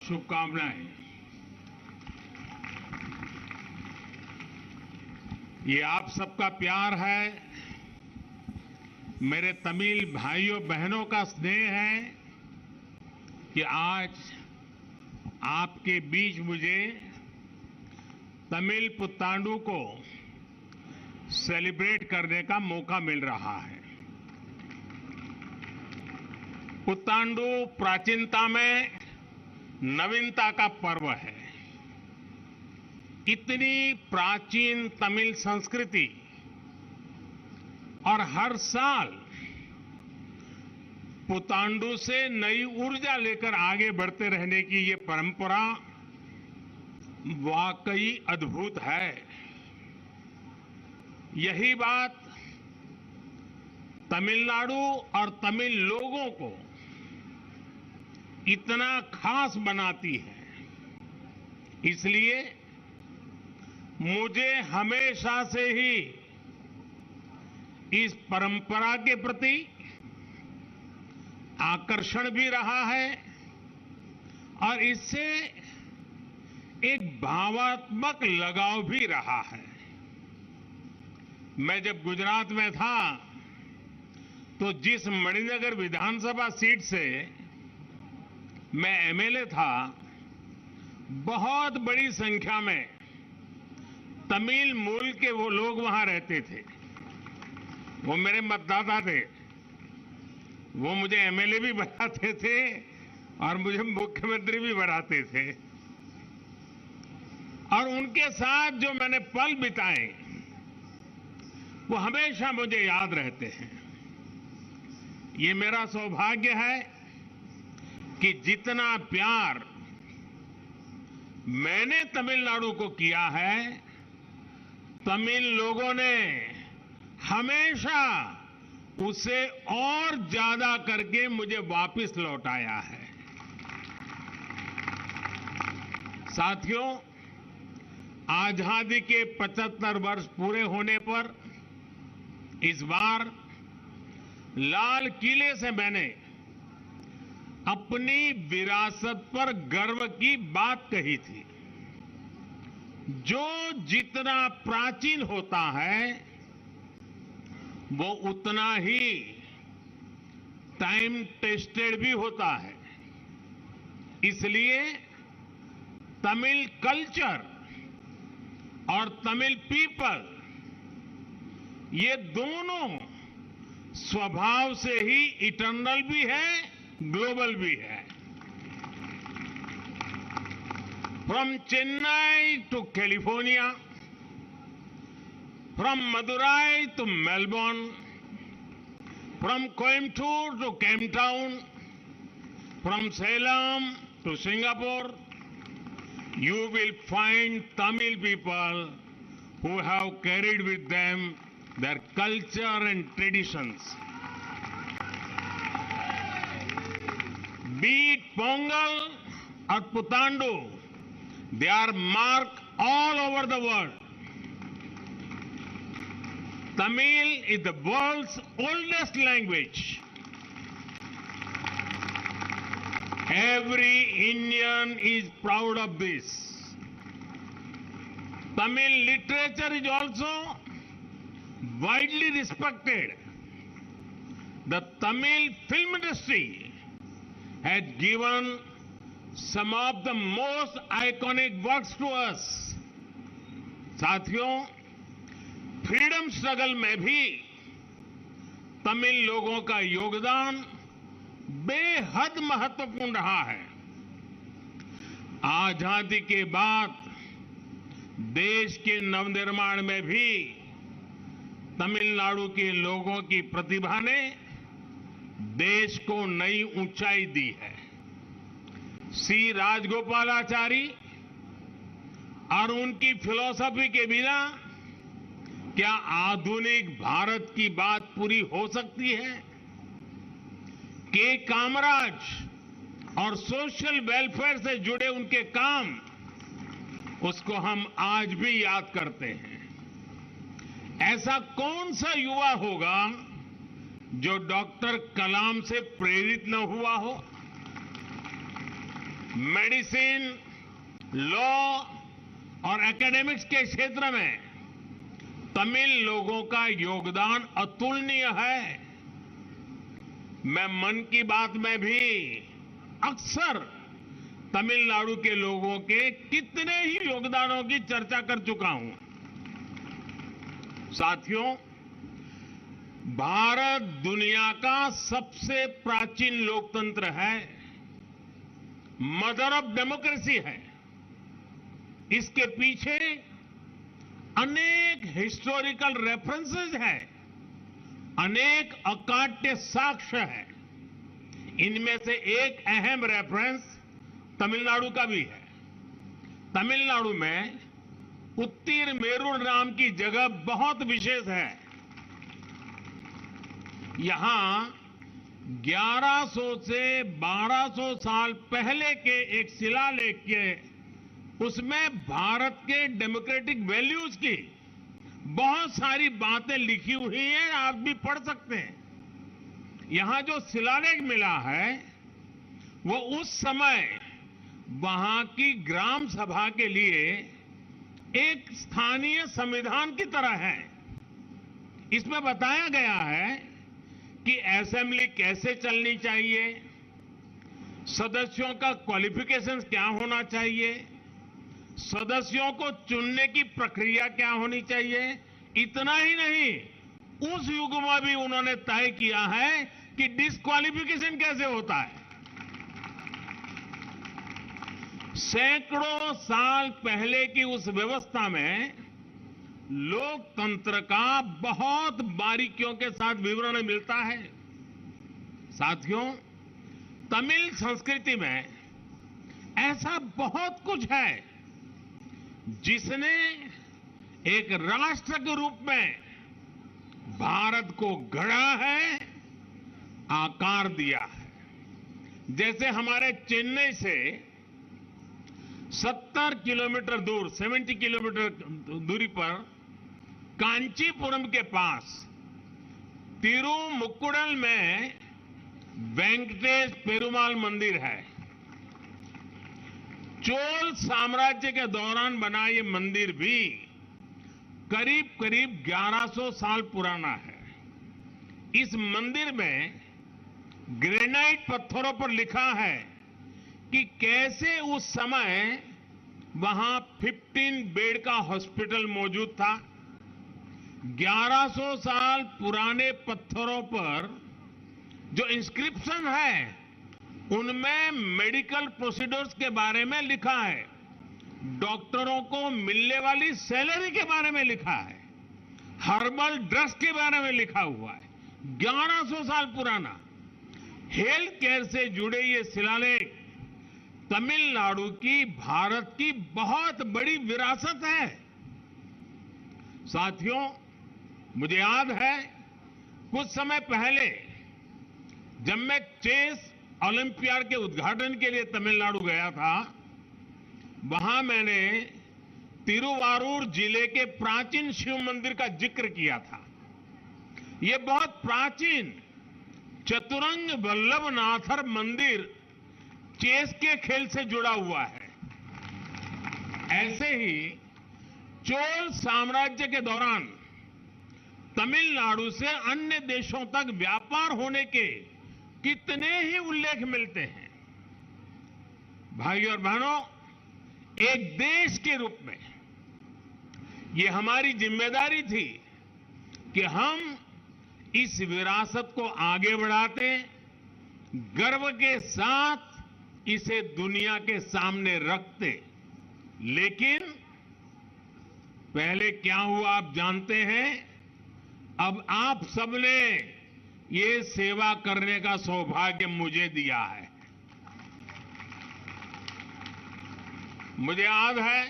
शुभकामनाएं। ये आप सबका प्यार है, मेरे तमिल भाइयों बहनों का स्नेह है कि आज आपके बीच मुझे तमिल पुत्तांडु को सेलिब्रेट करने का मौका मिल रहा है। पुत्तांडु प्राचीनता में नवीनता का पर्व है। इतनी प्राचीन तमिल संस्कृति और हर साल पुत्तांडु से नई ऊर्जा लेकर आगे बढ़ते रहने की ये परंपरा वाकई अद्भुत है। यही बात तमिलनाडु और तमिल लोगों को इतना खास बनाती है। इसलिए मुझे हमेशा से ही इस परंपरा के प्रति आकर्षण भी रहा है और इससे एक भावात्मक लगाव भी रहा है। मैं जब गुजरात में था तो जिस मणिनगर विधानसभा सीट से मैं एमएलए था, बहुत बड़ी संख्या में तमिल मूल के वो लोग वहां रहते थे। वो मेरे मतदाता थे। वो मुझे एमएलए भी बनाते थे और मुझे मुख्यमंत्री भी बनाते थे। और उनके साथ जो मैंने पल बिताए वो हमेशा मुझे याद रहते हैं। ये मेरा सौभाग्य है कि जितना प्यार मैंने तमिलनाडु को किया है, तमिल लोगों ने हमेशा उसे और ज्यादा करके मुझे वापस लौटाया है। साथियों, आजादी के 75 वर्ष पूरे होने पर इस बार लाल किले से मैंने अपनी विरासत पर गर्व की बात कही थी। जो जितना प्राचीन होता है वो उतना ही टाइम टेस्टेड भी होता है। इसलिए तमिल कल्चर और तमिल पीपल, ये दोनों स्वभाव से ही इटर्नल भी है, ग्लोबल भी है। From Chennai to California, from Madurai to Melbourne, from Coimbatore to Cape Town, from Salem to Singapore, you will find Tamil people who have carried with them their culture and traditions. Be it Pongal or Putandu, they are marked all over the world. Tamil is the world's oldest language. Every Indian is proud of this. Tamil literature is also widely respected. The Tamil film industry has given some of the most iconic works to us. साथियों, freedom struggle में भी तमिल लोगों का योगदान बेहद महत्वपूर्ण रहा है। आजादी के बाद देश के नवनिर्माण में भी तमिलनाडु के लोगों की प्रतिभा ने देश को नई ऊंचाई दी है। सी राजगोपालाचारी और उनकी फिलॉसफी के बिना क्या आधुनिक भारत की बात पूरी हो सकती है? के कामराज और सोशल वेलफेयर से जुड़े उनके काम, उसको हम आज भी याद करते हैं। ऐसा कौन सा युवा होगा जो डॉक्टर कलाम से प्रेरित न हुआ हो? मेडिसिन, लॉ और एकेडमिक्स के क्षेत्र में तमिल लोगों का योगदान अतुलनीय है। मैं मन की बात में भी अक्सर तमिलनाडु के लोगों के कितने ही योगदानों की चर्चा कर चुका हूं। साथियों, भारत दुनिया का सबसे प्राचीन लोकतंत्र है, मदर ऑफ डेमोक्रेसी है। इसके पीछे अनेक हिस्टोरिकल रेफरेंसेस हैं, अनेक अकाट्य साक्ष्य हैं। इनमें से एक अहम रेफरेंस तमिलनाडु का भी है। तमिलनाडु में उत्तिरमेरूर नाम की जगह बहुत विशेष है। यहां 1100 से 1200 साल पहले के एक शिलालेख के उसमें भारत के डेमोक्रेटिक वैल्यूज की बहुत सारी बातें लिखी हुई हैं, आप भी पढ़ सकते हैं। यहां जो शिलालेख मिला है वो उस समय वहां की ग्राम सभा के लिए एक स्थानीय संविधान की तरह है। इसमें बताया गया है कि असेंबली कैसे चलनी चाहिए, सदस्यों का क्वालिफिकेशन क्या होना चाहिए, सदस्यों को चुनने की प्रक्रिया क्या होनी चाहिए। इतना ही नहीं, उस युग में भी उन्होंने तय किया है कि डिस्क्वालिफिकेशन कैसे होता है। सैकड़ों साल पहले की उस व्यवस्था में लोकतंत्र का बहुत बारीकियों के साथ विवरण मिलता है। साथियों, तमिल संस्कृति में ऐसा बहुत कुछ है जिसने एक राष्ट्र के रूप में भारत को गढ़ा है, आकार दिया है। जैसे हमारे चेन्नई से 70 किलोमीटर दूर, 70 किलोमीटर दूरी पर कांचीपुरम के पास तिरुमुक्कुडल में वेंकटेश पेरुमाल मंदिर है। चोल साम्राज्य के दौरान बना ये मंदिर भी करीब करीब 1100 साल पुराना है। इस मंदिर में ग्रेनाइट पत्थरों पर लिखा है कि कैसे उस समय वहां 15 बेड का हॉस्पिटल मौजूद था। 1100 साल पुराने पत्थरों पर जो इंस्क्रिप्शन है उनमें मेडिकल प्रोसीड्यूर्स के बारे में लिखा है, डॉक्टरों को मिलने वाली सैलरी के बारे में लिखा है, हर्बल ड्रग्स के बारे में लिखा हुआ है। 1100 साल पुराना हेल्थ केयर से जुड़े ये शिलालेख तमिलनाडु की भारत की बहुत बड़ी विरासत है। साथियों, मुझे याद है कुछ समय पहले जब मैं चेस ओलंपियाड के उद्घाटन के लिए तमिलनाडु गया था, वहां मैंने तिरुवारूर जिले के प्राचीन शिव मंदिर का जिक्र किया था। यह बहुत प्राचीन चतुरंग वल्लभनाथर मंदिर चेस के खेल से जुड़ा हुआ है। ऐसे ही चोल साम्राज्य के दौरान तमिलनाडु से अन्य देशों तक व्यापार होने के कितने ही उल्लेख मिलते हैं। भाइयों और बहनों, एक देश के रूप में ये हमारी जिम्मेदारी थी कि हम इस विरासत को आगे बढ़ाते, गर्व के साथ इसे दुनिया के सामने रखते। लेकिन पहले क्या हुआ आप जानते हैं। अब आप सबने ये सेवा करने का सौभाग्य मुझे दिया है। मुझे याद है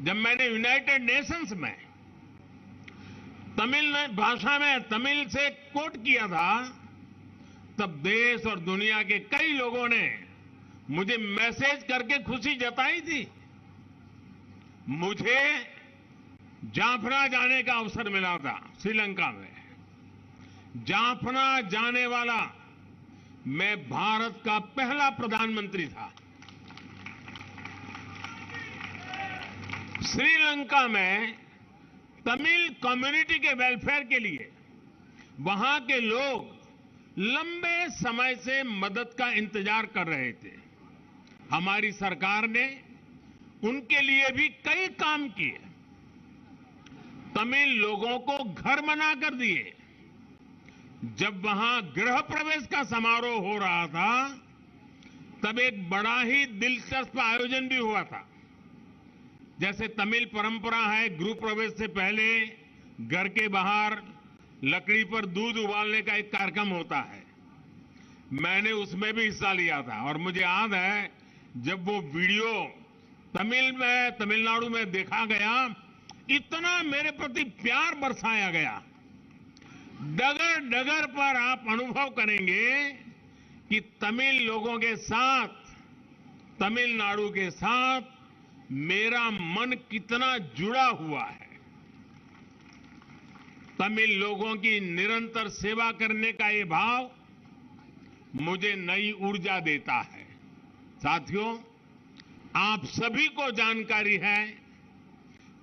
जब मैंने यूनाइटेड नेशंस में तमिल भाषा में तमिल से कोट किया था, तब देश और दुनिया के कई लोगों ने मुझे मैसेज करके खुशी जताई थी। मुझे जाफना जाने का अवसर मिला था श्रीलंका में। जाफना जाने वाला मैं भारत का पहला प्रधानमंत्री था। श्रीलंका में तमिल कम्युनिटी के वेलफेयर के लिए वहां के लोग लंबे समय से मदद का इंतजार कर रहे थे। हमारी सरकार ने उनके लिए भी कई काम किए। तमिल लोगों को घर बनाकर दिए। जब वहां गृह प्रवेश का समारोह हो रहा था तब एक बड़ा ही दिलचस्प आयोजन भी हुआ था। जैसे तमिल परंपरा है, गृह प्रवेश से पहले घर के बाहर लकड़ी पर दूध उबालने का एक कार्यक्रम होता है। मैंने उसमें भी हिस्सा लिया था और मुझे याद है जब वो वीडियो तमिलनाडु में देखा गया, इतना मेरे प्रति प्यार बरसाया गया। डगर डगर पर आप अनुभव करेंगे कि तमिल लोगों के साथ, तमिलनाडु के साथ मेरा मन कितना जुड़ा हुआ है। तमिल लोगों की निरंतर सेवा करने का ये भाव मुझे नई ऊर्जा देता है। साथियों, आप सभी को जानकारी है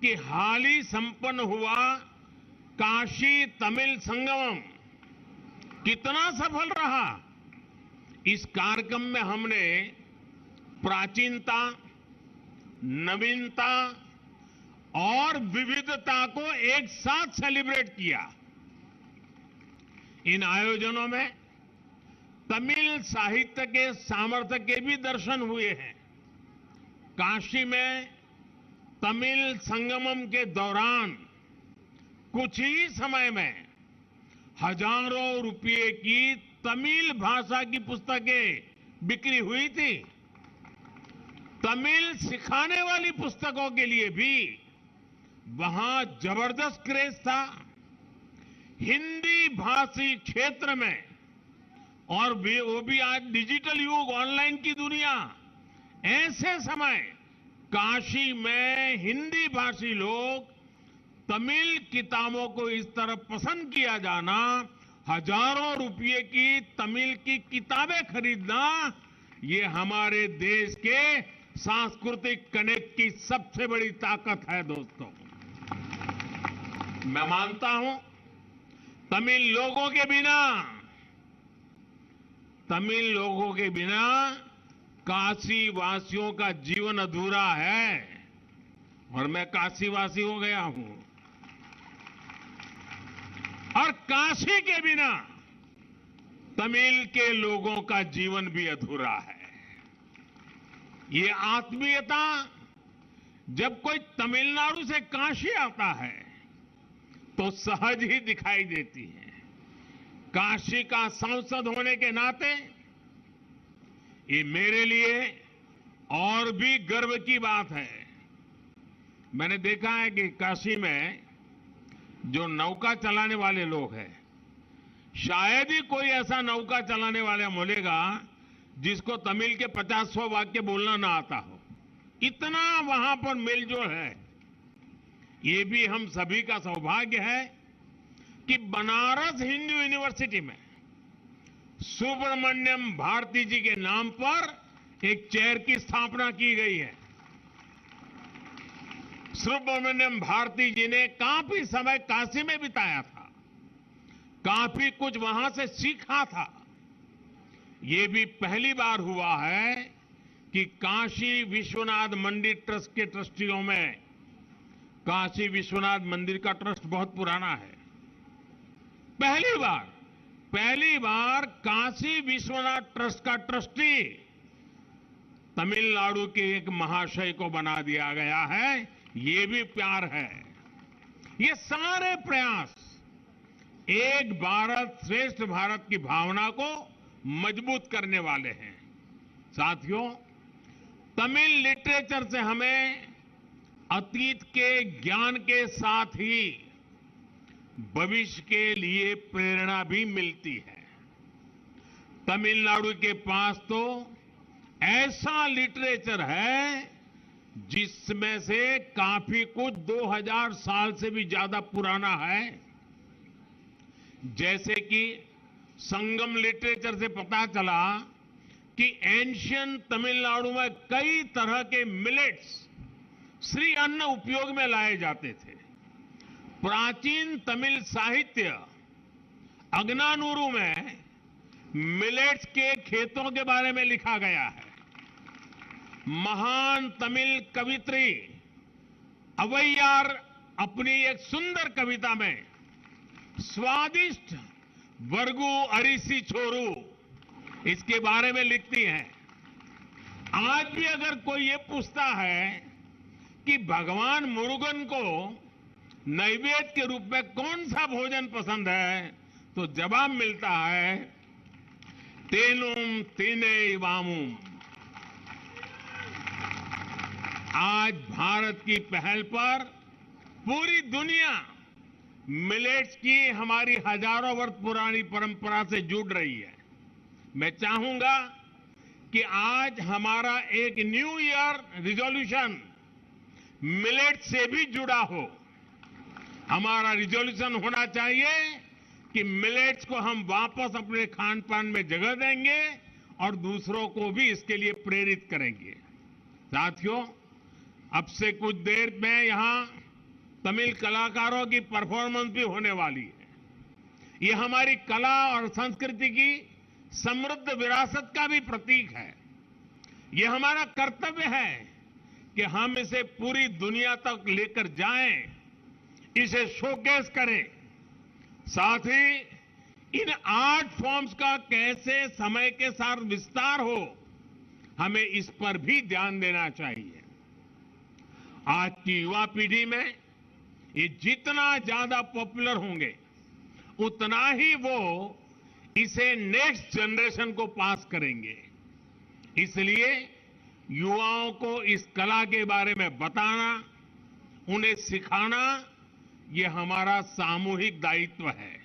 कि हाल ही संपन्न हुआ काशी तमिल संगमम कितना सफल रहा। इस कार्यक्रम में हमने प्राचीनता, नवीनता और विविधता को एक साथ सेलिब्रेट किया। इन आयोजनों में तमिल साहित्य के सामर्थ्य के भी दर्शन हुए हैं। काशी में तमिल संगमम के दौरान कुछ ही समय में हजारों रुपए की तमिल भाषा की पुस्तकें बिक्री हुई थी। तमिल सिखाने वाली पुस्तकों के लिए भी वहां जबरदस्त क्रेज था। हिंदी भाषी क्षेत्र में, और वो भी आज डिजिटल युग, ऑनलाइन की दुनिया, ऐसे समय काशी में हिंदी भाषी लोग तमिल किताबों को इस तरह पसंद किया जाना, हजारों रुपए की तमिल की किताबें खरीदना, ये हमारे देश के सांस्कृतिक कनेक्ट की सबसे बड़ी ताकत है। दोस्तों, मैं मानता हूं तमिल लोगों के बिना काशी वासियों का जीवन अधूरा है। और मैं काशी वासी हो गया हूं। और काशी के बिना तमिल के लोगों का जीवन भी अधूरा है। ये आत्मीयता जब कोई तमिलनाडु से काशी आता है तो सहज ही दिखाई देती है। काशी का सांसद होने के नाते ये मेरे लिए और भी गर्व की बात है। मैंने देखा है कि काशी में जो नौका चलाने वाले लोग हैं, शायद ही कोई ऐसा नौका चलाने वाला मिलेगा जिसको तमिल के 50-100 वाक्य बोलना ना आता हो। इतना वहां पर मेलजोल है। ये भी हम सभी का सौभाग्य है कि बनारस हिंदू यूनिवर्सिटी में सुब्रमण्यम भारती जी के नाम पर एक चेयर की स्थापना की गई है। सुब्रमण्यम भारती जी ने काफी समय काशी में बिताया था, काफी कुछ वहां से सीखा था। ये भी पहली बार हुआ है कि काशी विश्वनाथ मंदिर ट्रस्ट के ट्रस्टियों में, काशी विश्वनाथ मंदिर का ट्रस्ट बहुत पुराना है, पहली बार काशी विश्वनाथ ट्रस्ट का ट्रस्टी तमिलनाडु के एक महाशय को बना दिया गया है। ये भी प्यार है। ये सारे प्रयास एक भारत श्रेष्ठ भारत की भावना को मजबूत करने वाले हैं। साथियों, तमिल लिटरेचर से हमें अतीत के ज्ञान के साथ ही भविष्य के लिए प्रेरणा भी मिलती है। तमिलनाडु के पास तो ऐसा लिटरेचर है जिसमें से काफी कुछ 2000 साल से भी ज्यादा पुराना है। जैसे कि संगम लिटरेचर से पता चला कि एंशियंट तमिलनाडु में कई तरह के मिलेट्स श्री अन्न उपयोग में लाए जाते थे। प्राचीन तमिल साहित्य अगनानूरू में मिलेट्स के खेतों के बारे में लिखा गया है। महान तमिल कवित्री अवैयार अपनी एक सुंदर कविता में स्वादिष्ट वर्गु अरिसी छोरू इसके बारे में लिखती हैं। आज भी अगर कोई ये पूछता है कि भगवान मुरुगन को नैवेद्य के रूप में कौन सा भोजन पसंद है, तो जवाब मिलता है तेनुम तीने वामुम। आज भारत की पहल पर पूरी दुनिया मिलेट्स की हमारी हजारों वर्ष पुरानी परंपरा से जुड़ रही है। मैं चाहूंगा कि आज हमारा एक न्यू ईयर रिजोल्यूशन मिलेट से भी जुड़ा हो। हमारा रिजोल्यूशन होना चाहिए कि मिलेट्स को हम वापस अपने खान पान में जगह देंगे और दूसरों को भी इसके लिए प्रेरित करेंगे। साथियों, अब से कुछ देर में यहां तमिल कलाकारों की परफॉर्मेंस भी होने वाली है। ये हमारी कला और संस्कृति की समृद्ध विरासत का भी प्रतीक है। ये हमारा कर्तव्य है कि हम इसे पूरी दुनिया तक लेकर जाएं, इसे शोकेस करें। साथ ही इन आर्ट फॉर्म्स का कैसे समय के साथ विस्तार हो, हमें इस पर भी ध्यान देना चाहिए। आज की युवा पीढ़ी में ये जितना ज्यादा पॉपुलर होंगे, उतना ही वो इसे नेक्स्ट जनरेशन को पास करेंगे। इसलिए युवाओं को इस कला के बारे में बताना, उन्हें सिखाना, ये हमारा सामूहिक दायित्व है।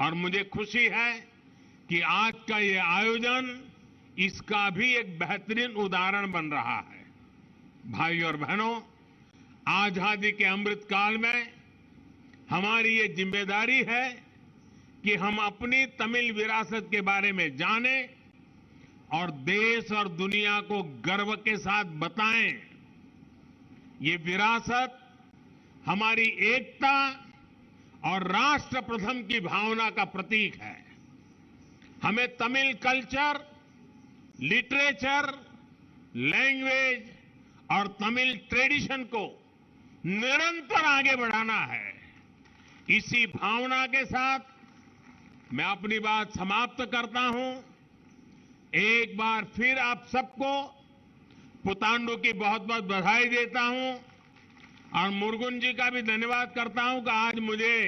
और मुझे खुशी है कि आज का ये आयोजन इसका भी एक बेहतरीन उदाहरण बन रहा है। भाई और बहनों, आजादी के अमृत काल में हमारी ये जिम्मेदारी है कि हम अपनी तमिल विरासत के बारे में जानें और देश और दुनिया को गर्व के साथ बताएं। ये विरासत हमारी एकता और राष्ट्र प्रथम की भावना का प्रतीक है। हमें तमिल कल्चर, लिटरेचर, लैंग्वेज और तमिल ट्रेडिशन को निरंतर आगे बढ़ाना है। इसी भावना के साथ मैं अपनी बात समाप्त करता हूं। एक बार फिर आप सबको पुतांडु की बहुत बहुत बधाई देता हूं और मुरुगन जी का भी धन्यवाद करता हूं कि आज मुझे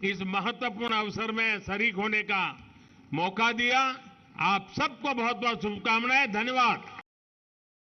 इस महत्वपूर्ण अवसर में शरीक होने का मौका दिया। आप सबको बहुत बहुत शुभकामनाएं। धन्यवाद।